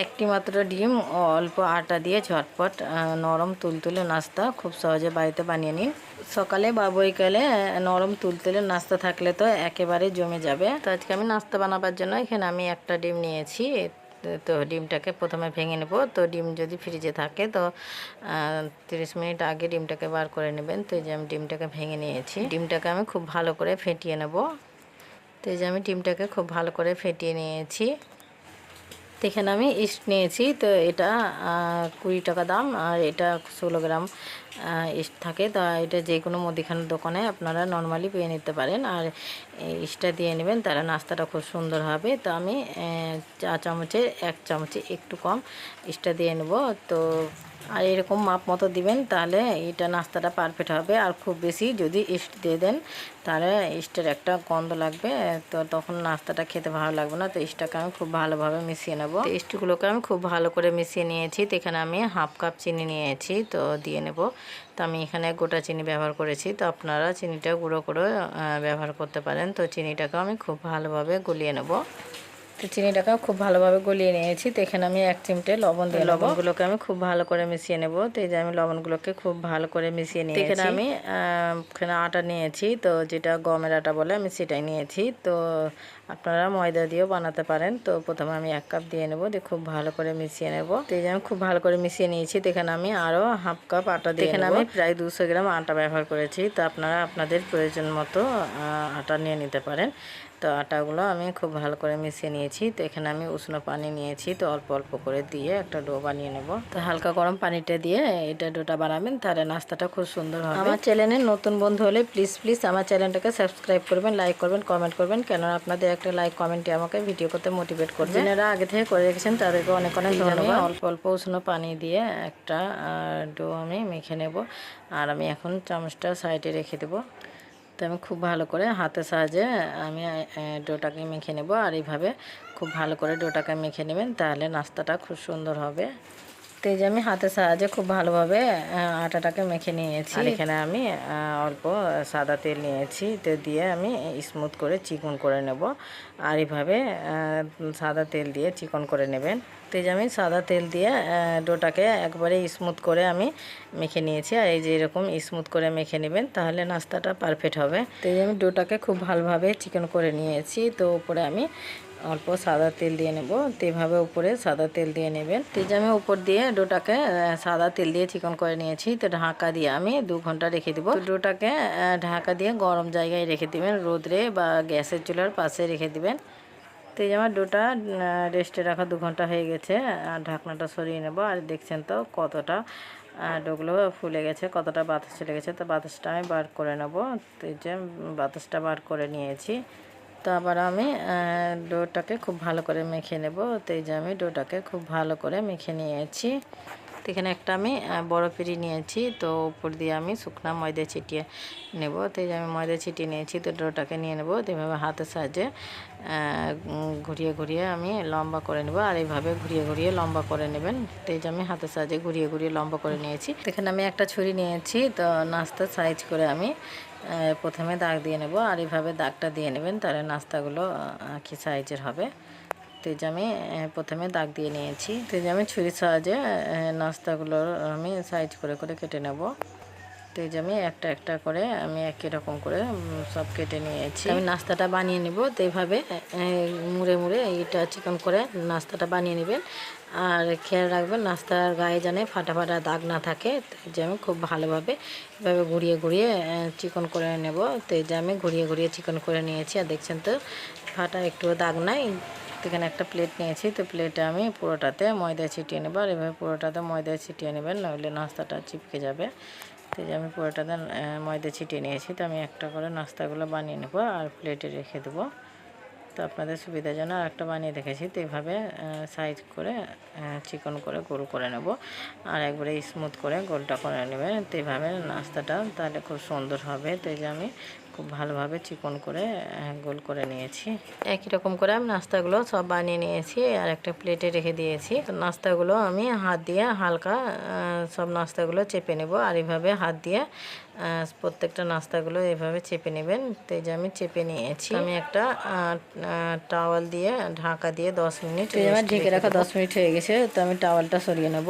একটি মাত্র ডিম ও অল্প আটা দিয়ে ঝটপট নরম তুলতুলে নাস্তা খুব সহজে বাড়িতে বানিয়ে নিন। সকালে বা বৈকালে নরম তুলতুলে নাস্তা থাকলে তো একেবারে জমে যাবে। তো আজকে আমি নাস্তা বানাবার জন্য এখানে আমি একটা ডিম নিয়েছি। তো ডিমটাকে প্রথমে ভেঙে নেব। তো ডিম যদি ফ্রিজে থাকে তো 30 মিনিট আগে ডিমটাকে বার করে নেবেন। তো এই যে আমি ডিমটাকে ভেঙে নিয়েছি। ডিমটাকে আমি খুব ভালো করে ফেটিয়ে নেব। তো এই যে আমি ডিমটাকে খুব ভালো করে ফেটিয়ে নিয়েছি। তো এখানে আমি ইস্ট নিয়েছি। তো এটা 20 টাকা দাম, আর এটা 16 গ্রাম ইস্ট থাকে। তো এটা যে কোনো মুদিখানার দোকানে আপনারা নর্মালি পেয়ে নিতে পারেন। আর ইস্টটা দিয়ে নেবেন, তাহলে নাস্তাটা খুব সুন্দর হবে। তো আমি চা চামচে 1 চামচে একটু কম ইস্টটা দিয়ে নেব। তো আর এরকম মাপ মতো দিবেন, তাহলে এটা নাস্তাটা পারফেক্ট হবে। আর খুব বেশি যদি ইস্ট দিয়ে দেন তাহলে ইস্টের একটা গন্ধ লাগবে, তো তখন নাস্তাটা খেতে ভালো লাগবে না। তো ইস্টটাকে আমি খুব ভালোভাবে মিশিয়ে নেব। তো ইস্টগুলোকে আমি খুব ভালো করে মিশিয়ে নিয়েছি। তো এখানে আমি হাফ কাপ চিনি নিয়েছি, তো দিয়ে নেব। তো আমি এখানে গোটা চিনি ব্যবহার করেছি, তো আপনারা চিনিটা গুঁড়ো করে ব্যবহার করতে পারেন। তো চিনিটাকে আমি খুব ভালোভাবে গলিয়ে নেব। তো চিনিটাকে খুব ভালোভাবে গলিয়ে নিয়েছি। তো এখানে আমি 1 চিমটে লবণ দিয়ে লবণগুলোকে আমি খুব ভালো করে মিশিয়ে নেব। তো এই যে আমি লবণগুলোকে খুব ভালো করে মিশিয়ে নিয়েছি। এখানে আমি এখানে আটা নিয়েছি, তো যেটা গমের আটা বলে আমি সেটাই নিয়েছি। তো আপনারা ময়দা দিয়েও বানাতে পারেন। তো প্রথমে আমি 1 কাপ দিয়ে নেব, দিয়ে খুব ভালো করে মিশিয়ে নেব। তো এই যে আমি খুব ভালো করে মিশিয়ে নিয়েছি। তো এখানে আমি আরও হাফ কাপ আটা দিয়ে এখানে আমি প্রায় 200 গ্রাম আটা ব্যবহার করেছি। তো আপনারা আপনাদের প্রয়োজন মতো আটা নিয়ে নিতে পারেন। তো আটাগুলো আমি খুব ভালো করে মিশিয়ে নিয়েছি। তো এখানে আমি উষ্ণ পানি নিয়েছি, তো অল্প অল্প করে দিয়ে একটা ডো বানিয়ে নেব। তো হালকা গরম পানিটা দিয়ে এটা ডোটা বানাবেন, তাহলে নাস্তাটা খুব সুন্দর হবে। আমার চ্যানেলে নতুন বন্ধু হলে প্লিজ আমার চ্যানেলটাকে সাবস্ক্রাইব করবেন, লাইক করবেন, কমেন্ট করবেন, কেননা আপনাদের একটা লাইক কমেন্টে আমাকে ভিডিও করতে মোটিভেট করবে। যারা আগে থেকে করে রেখেছেন তাদেরকে অনেক অনেক ধন্যবাদ। অল্প অল্প উষ্ণ পানি দিয়ে একটা ডো আমি মেখে নেব। আর আমি এখন চামচটা সাইডে রেখে দেবো। তো আমি খুব ভালো করে হাতের সাহায্যে আমি ডোটাকে মেখে নেব। আর এইভাবে খুব ভালো করে ডোটাকে মেখে নেবেন, তাহলে নাস্তাটা খুব সুন্দর হবে। তো এই যে আমি হাতের সাহায্যে খুব ভালোভাবে আটাটাকে মেখে নিয়েছি। আর এখানে আমি অল্প সাদা তেল নিয়েছি, তো দিয়ে আমি স্মুথ করে চিকন করে নেব। আর এইভাবে সাদা তেল দিয়ে চিকন করে নেবেন। তো এই যে আমি সাদা তেল দিয়ে ডোটাকে একবারে স্মুথ করে আমি মেখে নিয়েছি। আর এই যে এরকম স্মুথ করে মেখে নেবেন, তাহলে নাস্তাটা পারফেক্ট হবে। তো এই যে আমি ডোটাকে খুব ভালোভাবে চিকন করে নিয়েছি। তো উপরে আমি অল্প সাদা তেল দিয়ে নেব। তো এইভাবে উপরে সাদা তেল দিয়ে নেবেন। তো এই যে আমি উপর দিয়ে ডোটাকে সাদা তেল দিয়ে চিকন করে নিয়েছি। তো ঢাকা দিয়ে আমি 2 ঘন্টা রেখে দেবো। তো ডোটাকে ঢাকা দিয়ে গরম জায়গায় রেখে দিবেন, রোদ্রে বা গ্যাসের চুলার পাশে রেখে দিবেন। তো এই যে আমার ডোটা রেস্টে রাখা 2 ঘন্টা হয়ে গেছে। আর ঢাকনাটা সরিয়ে নেব। আর দেখছেন তো কতটা ডোগুলো ফুলে গেছে, কতটা বাতাস চলে গেছে। তো বাতাসটা আমি বার করে নেব। তো এই যে বাতাসটা বার করে নিয়েছি। তো আবার আমি ডোটাকে খুব ভালো করে মেখে নেব। তো এই যে আমি ডোটাকে খুব ভালো করে মেখে নিয়েছি। তো এখানে একটা আমি বড় পিঁড়ি নিয়েছি, তো উপর দিয়ে আমি শুকনা ময়দা ছিটিয়ে নেব। তো এই যে আমি ময়দা ছিটিয়ে নিয়েছি, তো ডোটাকে নিয়ে নেব। তো এভাবে হাতের সাহায্যে ঘুরিয়ে ঘুরিয়ে আমি লম্বা করে নেব। আর এইভাবে ঘুরিয়ে ঘুরিয়ে লম্বা করে নেবেন। তো এই যে আমি হাতের সাহায্যে ঘুরিয়ে ঘুরিয়ে লম্বা করে নিয়েছি। তো এখানে আমি একটা ছুরি নিয়েছি, তো নাস্তার সাইজ করে আমি প্রথমে দাগ দিয়ে নেব। আর এইভাবে দাগটা দিয়ে নেবেন, তাহলে নাস্তাগুলো কি সাইজের হবে। তো এই যে আমি প্রথমে দাগ দিয়ে নিয়েছি। তো এই যে আমি ছুরির সাহায্যে নাস্তাগুলো আমি সাইজ করে করে কেটে নেব। তো এই যে আমি একটা একটা করে আমি একই রকম করে সব কেটে নিয়েছি। আমি নাস্তাটা বানিয়ে নেব। তো এইভাবে মুড়ে মুড়ে এইটা চিকন করে নাস্তাটা বানিয়ে নেবেন। আর খেয়াল রাখবেন নাস্তার গায়ে যেন ফাটা ফাটা দাগ না থাকে। তো এই যে আমি খুব ভালোভাবে এভাবে ঘুরিয়ে ঘুরিয়ে চিকন করে নেব। তো এই যে আমি ঘুরিয়ে ঘুরিয়ে চিকন করে নিয়েছি। আর দেখছেন তো ফাটা একটুও দাগ নাই। এখানে একটা প্লেট নিয়েছি, তো প্লেটে আমি পুরোটাতে ময়দা ছিটিয়ে নেব। আর এভাবে পুরোটাতে ময়দা ছিটিয়ে নেবেন, নইলে নাস্তাটা চিপকে যাবে। তো যে আমি পুরোটাতে ময়দা ছিটিয়ে নিয়েছি। তো আমি একটা করে নাস্তাগুলো বানিয়ে নেব আর প্লেটে রেখে দেবো। তো আপনাদের সুবিধার জন্য আর একটা বানিয়ে রেখেছি। তো এইভাবে সাইজ করে চিকন করে গোল করে নেব। আর একবারে স্মুথ করে গোলটা করে নেবেন। তো এইভাবে নাস্তাটা তাহলে খুব সুন্দর হবে। তো এই যে আমি খুব ভালোভাবে চিকন করে গোল করে নিয়েছি। একই রকম করে আমি নাস্তাগুলো সব বানিয়ে নিয়েছি আর একটা প্লেটে রেখে দিয়েছি। তো নাস্তাগুলো আমি হাত দিয়ে হালকা সব নাস্তাগুলো চেপে নেব, আর এইভাবে হাত দিয়ে প্রত্যেকটা নাস্তাগুলো এইভাবে চেপে নেবেন। তো এই যে আমি চেপে নিয়েছি। আমি একটা টাওয়াল দিয়ে ঢাকা দিয়ে 10 মিনিট আমার ঢেকে রাখা 10 মিনিট হয়ে গেছে। তো আমি টাওয়ালটা সরিয়ে নেব।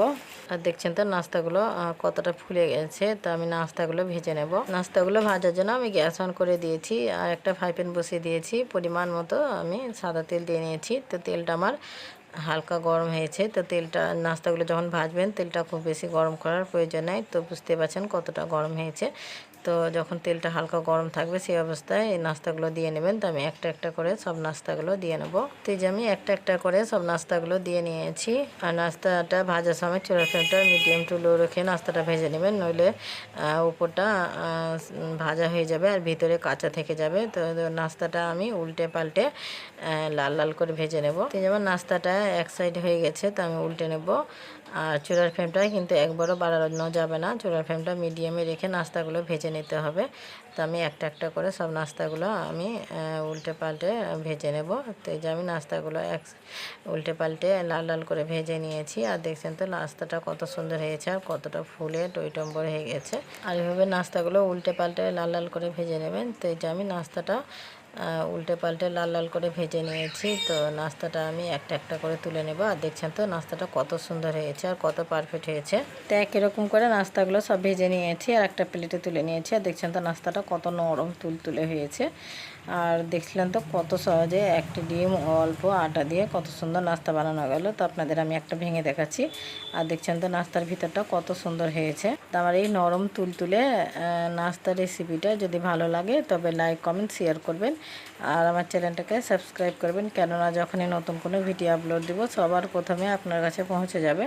আর দেখছেন তো নাস্তাগুলো কতটা ফুলে গেছে। তো আমি নাস্তাগুলো ভেজে নেব। নাস্তাগুলো ভাজার জন্য আমি গ্যাস অন করে দিয়েছি আর একটা ফ্রাই প্যান বসিয়ে দিয়েছি। পরিমাণ মতো আমি সাদা তেল দিয়ে নিয়েছি। তো তেলটা আমার হালকা গরম হয়েছে। তো তেলটা নাস্তাগুলো যখন ভাজবেন তেলটা খুব বেশি গরম করার প্রয়োজন নেই। তো বুঝতে পারছেন কতটা গরম হয়েছে। তো যখন তেলটা হালকা গরম থাকবে সেই অবস্থায় এই নাস্তাগুলো দিয়ে নেবেন। তো আমি একটা একটা করে সব নাস্তাগুলো দিয়ে নেব। তো এই যে আমি একটা একটা করে সব নাস্তাগুলো দিয়ে নিয়েছি। আর নাস্তাটা ভাজার সময় চুলার ফ্লেমটা মিডিয়াম টু লো রেখে নাস্তাটা ভেজে নেবেন, নইলে উপরটা ভাজা হয়ে যাবে আর ভিতরে কাঁচা থেকে যাবে। তো নাস্তাটা আমি উল্টে পাল্টে লাল লাল করে ভেজে নেব। তো যেমন নাস্তাটা এক সাইড হয়ে গেছে, তো আমি উল্টে নেব। আর চুলার ফ্লেমটা কিন্তু একবারও বাড়ানো যাবে না, চুলার ফ্লেমটা মিডিয়ামে রেখে নাস্তাগুলো ভেজে নিতে হবে। তো আমি একটা একটা করে সব নাস্তাগুলো আমি উল্টে পাল্টে ভেজে নেব। তো এই যে আমি নাস্তাগুলো উল্টে পাল্টে লাল লাল করে ভেজে নিয়েছি। আর দেখছেন তো নাস্তাটা কত সুন্দর হয়েছে আর কতটা ফুলে টইটম্বর হয়ে গেছে। আর এভাবে নাস্তাগুলো উল্টে পাল্টে লাল লাল করে ভেজে নেবেন। তো এই যে আমি নাস্তাটা উল্টে পাল্টে লাল লাল করে ভেজে নিয়েছি। তো নাস্তাটা আমি একটা একটা করে তুলে নেব। আর দেখছেন তো নাস্তাটা কত সুন্দর হয়েছে আর কত পারফেক্ট হয়েছে। তো একই রকম করে নাস্তাগুলো সব ভেজে নিয়েছি আর একটা প্লেটে তুলে নিয়েছি। আর দেখছেন তো নাস্তাটা কত নরম তুলতুলে হয়েছে। আর দেখছিলেন তো কত সহজে একটা ডিম অল্প আটা দিয়ে কত সুন্দর নাস্তা বানানো গেল। তো আপনাদের আমি একটা ভেঙে দেখাচ্ছি। আর দেখছেন তো নাস্তার ভিতরটা কত সুন্দর হয়েছে। তো আমার এই নরম তুলতুলে নাস্তার রেসিপিটা যদি ভালো লাগে তবে লাইক কমেন্ট শেয়ার করবেন আর আমার চ্যানেলটাকে সাবস্ক্রাইব করবেন, কেননা যখনই নতুন কোনো ভিডিও আপলোড দেব সবার প্রথমে আপনার কাছে পৌঁছে যাবে।